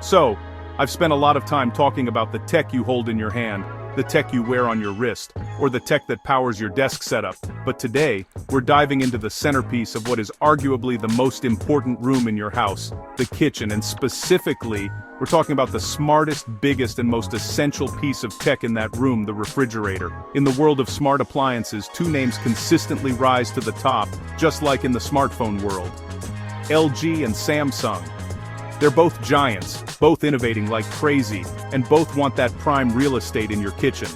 So, I've spent a lot of time talking about the tech you hold in your hand, the tech you wear on your wrist, or the tech that powers your desk setup, but today, we're diving into the centerpiece of what is arguably the most important room in your house, the kitchen, and specifically, we're talking about the smartest, biggest, and most essential piece of tech in that room, the refrigerator. In the world of smart appliances, two names consistently rise to the top, just like in the smartphone world: LG and Samsung. They're both giants, both innovating like crazy, and both want that prime real estate in your kitchen.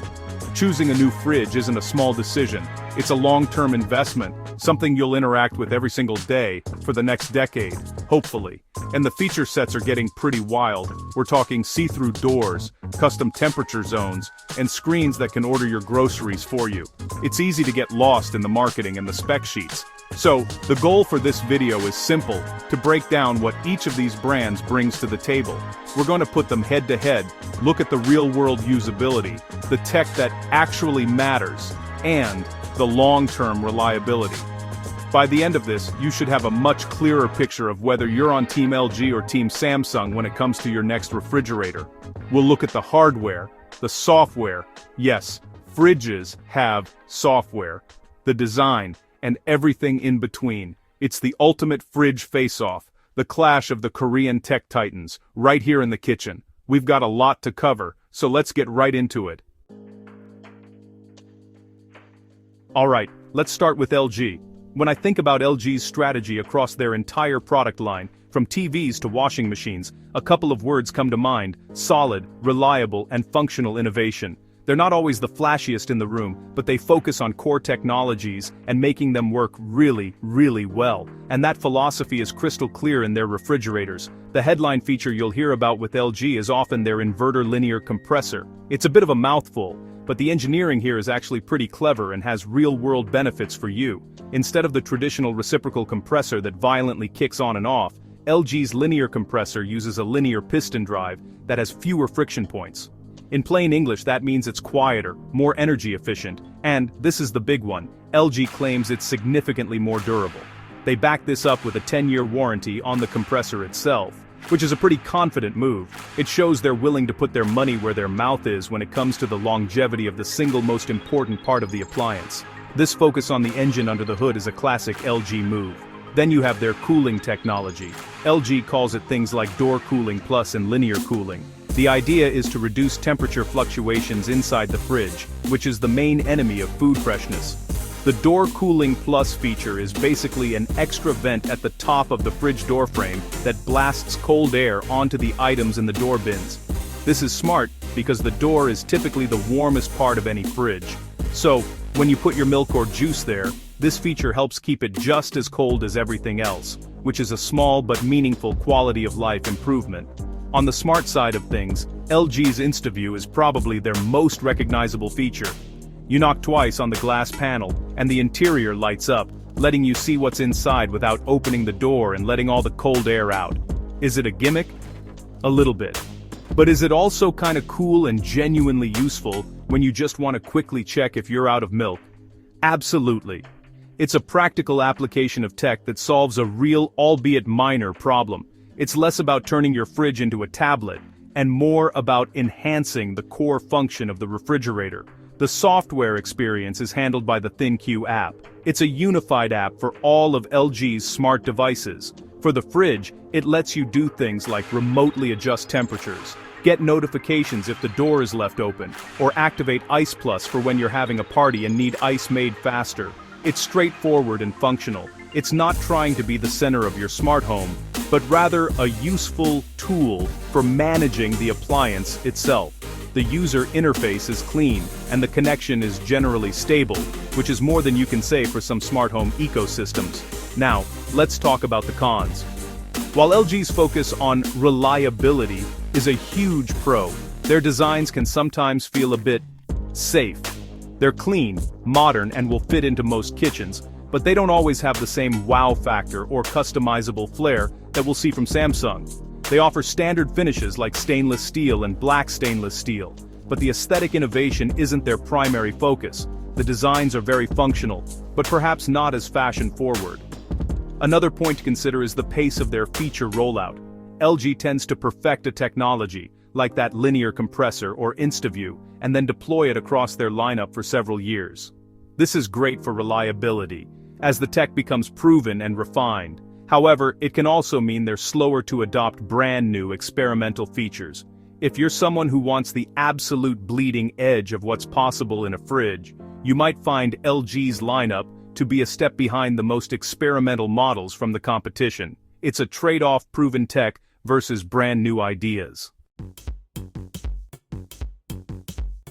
Choosing a new fridge isn't a small decision, it's a long-term investment, something you'll interact with every single day, for the next decade, hopefully. And the feature sets are getting pretty wild. We're talking see-through doors, custom temperature zones, and screens that can order your groceries for you. It's easy to get lost in the marketing and the spec sheets. So, the goal for this video is simple, to break down what each of these brands brings to the table. We're going to put them head to head, look at the real-world usability, the tech that actually matters, and the long-term reliability. By the end of this, you should have a much clearer picture of whether you're on Team LG or Team Samsung when it comes to your next refrigerator. We'll look at the hardware, the software, yes, fridges have software, the design, and everything in between. It's the ultimate fridge face-off, the clash of the Korean tech titans, right here in the kitchen. We've got a lot to cover, so let's get right into it. Alright, let's start with LG. When I think about LG's strategy across their entire product line, from TVs to washing machines, a couple of words come to mind: solid, reliable, and functional innovation. They're not always the flashiest in the room, but they focus on core technologies and making them work really, really well. And that philosophy is crystal clear in their refrigerators. The headline feature you'll hear about with LG is often their inverter linear compressor. It's a bit of a mouthful, but the engineering here is actually pretty clever and has real-world benefits for you. Instead of the traditional reciprocal compressor that violently kicks on and off, LG's linear compressor uses a linear piston drive that has fewer friction points. In plain English, that means it's quieter, more energy efficient, and, this is the big one, LG claims it's significantly more durable. They back this up with a 10-year warranty on the compressor itself, which is a pretty confident move. It shows they're willing to put their money where their mouth is when it comes to the longevity of the single most important part of the appliance. This focus on the engine under the hood is a classic LG move. Then you have their cooling technology. LG calls it things like door cooling plus and linear cooling. The idea is to reduce temperature fluctuations inside the fridge, which is the main enemy of food freshness. The Door Cooling Plus feature is basically an extra vent at the top of the fridge door frame that blasts cold air onto the items in the door bins. This is smart because the door is typically the warmest part of any fridge. So, when you put your milk or juice there, this feature helps keep it just as cold as everything else, which is a small but meaningful quality of life improvement. On the smart side of things, LG's InstaView is probably their most recognizable feature. You knock twice on the glass panel, and the interior lights up, letting you see what's inside without opening the door and letting all the cold air out. Is it a gimmick? A little bit. But is it also kinda cool and genuinely useful when you just want to quickly check if you're out of milk? Absolutely. It's a practical application of tech that solves a real, albeit minor, problem. It's less about turning your fridge into a tablet, and more about enhancing the core function of the refrigerator. The software experience is handled by the ThinQ app. It's a unified app for all of LG's smart devices. For the fridge, it lets you do things like remotely adjust temperatures, get notifications if the door is left open, or activate Ice Plus for when you're having a party and need ice made faster. It's straightforward and functional. It's not trying to be the center of your smart home, but rather a useful tool for managing the appliance itself. The user interface is clean, and the connection is generally stable, which is more than you can say for some smart home ecosystems. Now, let's talk about the cons. While LG's focus on reliability is a huge pro, their designs can sometimes feel a bit safe. They're clean, modern, and will fit into most kitchens, but they don't always have the same wow factor or customizable flair that we'll see from Samsung. They offer standard finishes like stainless steel and black stainless steel, but the aesthetic innovation isn't their primary focus. The designs are very functional, but perhaps not as fashion-forward. Another point to consider is the pace of their feature rollout. LG tends to perfect a technology, like that linear compressor or InstaView, and then deploy it across their lineup for several years. This is great for reliability, as the tech becomes proven and refined. However, it can also mean they're slower to adopt brand new experimental features. If you're someone who wants the absolute bleeding edge of what's possible in a fridge, you might find LG's lineup to be a step behind the most experimental models from the competition. It's a trade-off proven tech versus brand new ideas.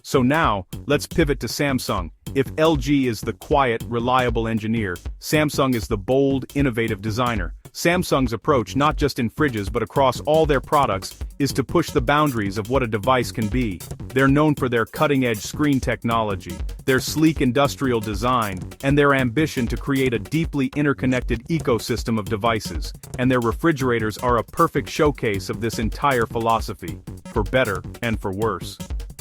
So now, let's pivot to Samsung. If LG is the quiet, reliable engineer, Samsung is the bold, innovative designer. Samsung's approach, not just in fridges but across all their products, is to push the boundaries of what a device can be. They're known for their cutting-edge screen technology, their sleek industrial design, and their ambition to create a deeply interconnected ecosystem of devices. And their refrigerators are a perfect showcase of this entire philosophy, for better and for worse.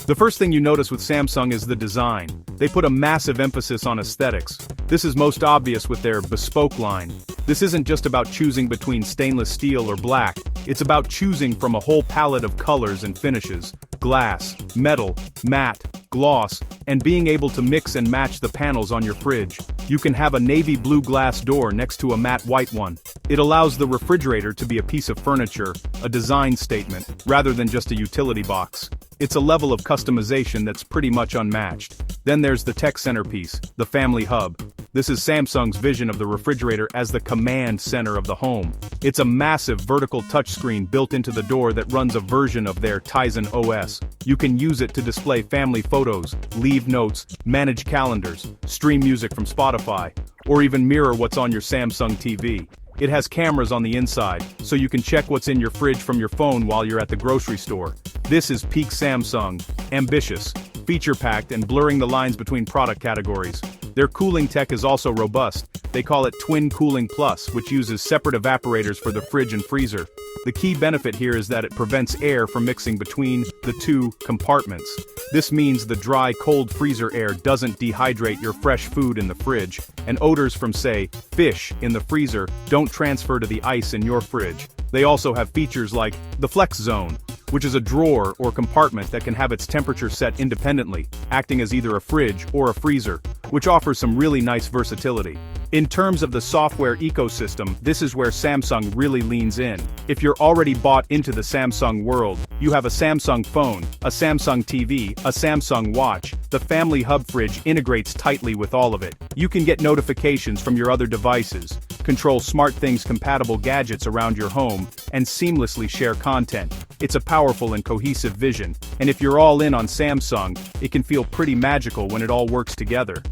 The first thing you notice with Samsung is the design. They put a massive emphasis on aesthetics. This is most obvious with their bespoke line. This isn't just about choosing between stainless steel or black, it's about choosing from a whole palette of colors and finishes, glass, metal, matte, gloss, and being able to mix and match the panels on your fridge. You can have a navy blue glass door next to a matte white one. It allows the refrigerator to be a piece of furniture, a design statement, rather than just a utility box. It's a level of customization that's pretty much unmatched. Then there's the tech centerpiece, the family hub. This is Samsung's vision of the refrigerator as the command center of the home. It's a massive vertical touchscreen built into the door that runs a version of their Tizen OS. You can use it to display family photos, leave notes, manage calendars, stream music from Spotify, or even mirror what's on your Samsung TV. It has cameras on the inside, so you can check what's in your fridge from your phone while you're at the grocery store. This is peak Samsung, ambitious, feature-packed, and blurring the lines between product categories. Their cooling tech is also robust. They call it Twin Cooling Plus, which uses separate evaporators for the fridge and freezer. The key benefit here is that it prevents air from mixing between the two compartments. This means the dry, cold freezer air doesn't dehydrate your fresh food in the fridge, and odors from, say, fish in the freezer don't transfer to the ice in your fridge. They also have features like the Flex Zone, which is a drawer or compartment that can have its temperature set independently, acting as either a fridge or a freezer, which offers some really nice versatility. In terms of the software ecosystem, this is where Samsung really leans in. If you're already bought into the Samsung world, you have a Samsung phone, a Samsung TV, a Samsung watch. The Family Hub fridge integrates tightly with all of it. You can get notifications from your other devices, control SmartThings compatible gadgets around your home, and seamlessly share content. It's a powerful and cohesive vision, and if you're all in on Samsung, it can feel pretty magical when it all works together.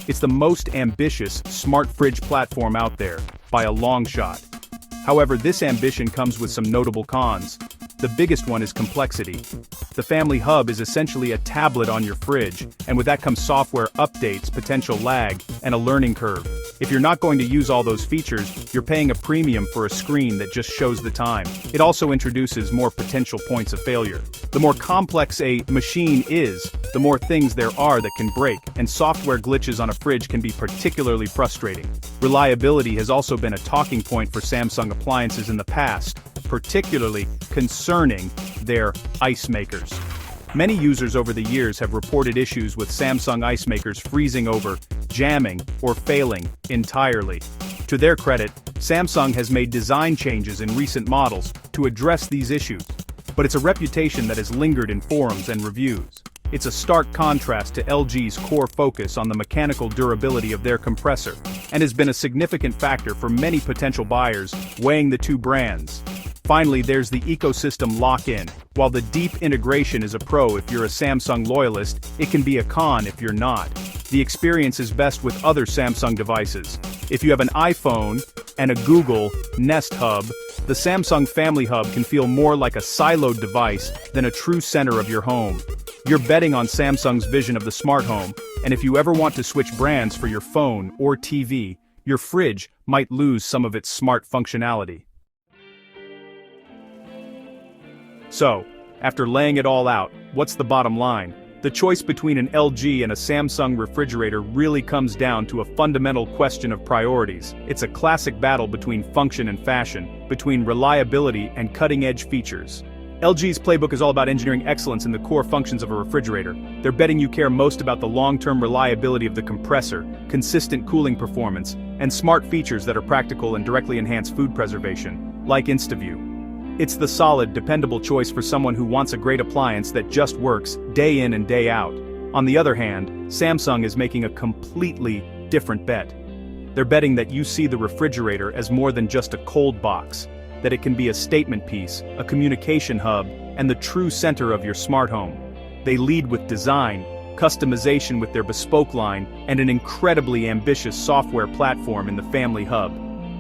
It's the most ambitious smart fridge platform out there, by a long shot. However, this ambition comes with some notable cons. The biggest one is complexity. The Family Hub is essentially a tablet on your fridge, and with that comes software updates, potential lag, and a learning curve. If you're not going to use all those features, you're paying a premium for a screen that just shows the time. It also introduces more potential points of failure. The more complex a machine is, the more things there are that can break, and software glitches on a fridge can be particularly frustrating. Reliability has also been a talking point for Samsung appliances in the past, particularly concerning their ice makers. Many users over the years have reported issues with Samsung ice makers freezing over, jamming, or failing entirely. To their credit, Samsung has made design changes in recent models to address these issues, but it's a reputation that has lingered in forums and reviews. It's a stark contrast to LG's core focus on the mechanical durability of their compressor, and has been a significant factor for many potential buyers weighing the two brands. Finally, there's the ecosystem lock-in. While the deep integration is a pro if you're a Samsung loyalist, it can be a con if you're not. The experience is best with other Samsung devices. If you have an iPhone and a Google Nest Hub, the Samsung Family Hub can feel more like a siloed device than a true center of your home. You're betting on Samsung's vision of the smart home, and if you ever want to switch brands for your phone or TV, your fridge might lose some of its smart functionality. So, after laying it all out, what's the bottom line? The choice between an LG and a Samsung refrigerator really comes down to a fundamental question of priorities. It's a classic battle between function and fashion, between reliability and cutting-edge features. LG's playbook is all about engineering excellence in the core functions of a refrigerator. They're betting you care most about the long-term reliability of the compressor, consistent cooling performance, and smart features that are practical and directly enhance food preservation, like InstaView. It's the solid, dependable choice for someone who wants a great appliance that just works, day in and day out. On the other hand, Samsung is making a completely different bet. They're betting that you see the refrigerator as more than just a cold box, that it can be a statement piece, a communication hub, and the true center of your smart home. They lead with design, customization with their bespoke line, and an incredibly ambitious software platform in the Family Hub.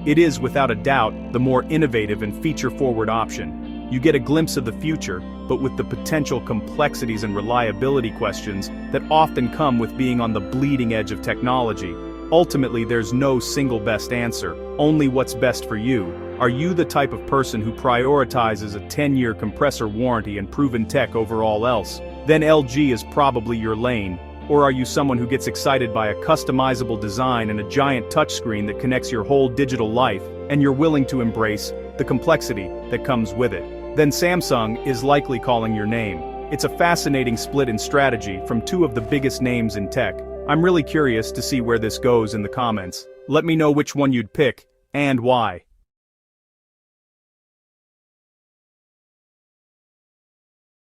It is, without a doubt, the more innovative and feature-forward option. You get a glimpse of the future, but with the potential complexities and reliability questions that often come with being on the bleeding edge of technology. Ultimately, there's no single best answer, only what's best for you. Are you the type of person who prioritizes a 10-year compressor warranty and proven tech over all else? Then LG is probably your lane. Or are you someone who gets excited by a customizable design and a giant touchscreen that connects your whole digital life, and you're willing to embrace the complexity that comes with it? Then Samsung is likely calling your name. It's a fascinating split in strategy from two of the biggest names in tech. I'm really curious to see where this goes in the comments. Let me know which one you'd pick, and why.